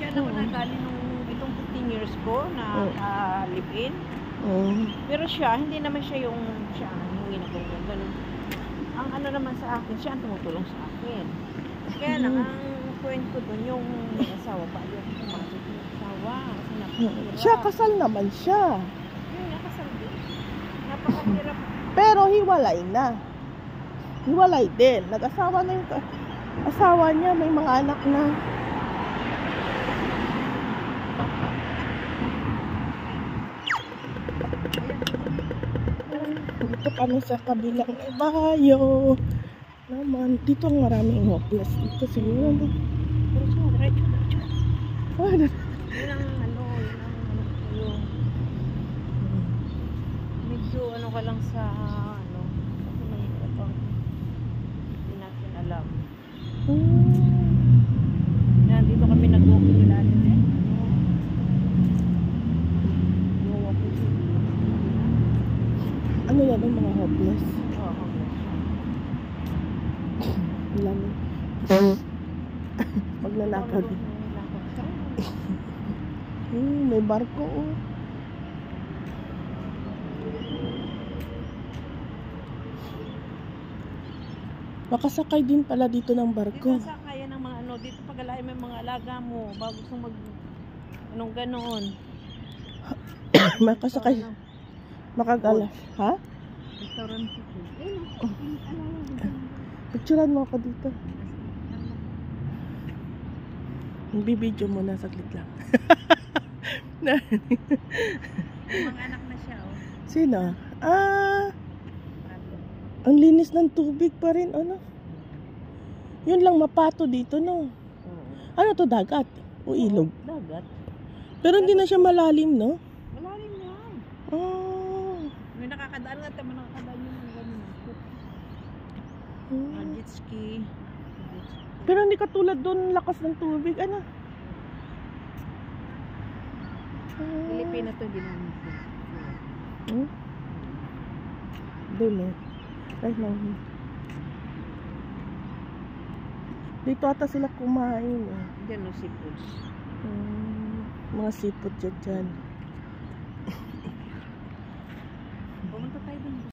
Diyan ako nagaling nung itong 15 years ko na live-in. Pero siya, hindi naman siya yung siya nangingi na ganun. Ang ano naman sa akin, siya ang tumutulong sa akin. Kaya lang, ang point ko dun, yung may asawa pa, yung pumasok yung asawa. Siya, kasal naman siya. Yun, nakasal din. Napakahirap. Pero hiwalay na. Hiwalay din. Nag-asawa na yung asawa niya, may mga anak na. Dito kami sa kabilang bayo naman. Dito ang maraming hopeless. Dito siguro. Diretso. Oh, Yun ang medyo ano ka lang sa ano, kasi mahirap ang hindi natin alam. Yan, dito kami nag-walking nila natin. Ano yan ang mga hopeless? Oo, hopeless. Lamig. Magnanakaw din. May barko oh. Makasakay din pala dito ng barko. Dito sakay ng mga ano, dito pag-alain mo yung mga alaga mo bago gusto mag anong ganoon. Makasakay. Makagala. Ha? Restaurant dito. Picturean mo ako dito. Bibidyo mo na saglit lang. Yung mga anak na siya oh. Sino? Ang linis ng tubig pa rin, ano? Yun lang mapato dito, no? Ano to, dagat? O ilog? Dagat. Pero hindi na siya malalim, no? Malalim yan. May nakakadaan nga, tama nakakadaan yung mga ganun. Jet ski. Pero hindi katulad doon, lakas ng tubig, ano? Pilipinas to din namin. Doon eh. Right now. Dito ata sila kumain eh. Diyan no seafoods. Mga seafood dyan.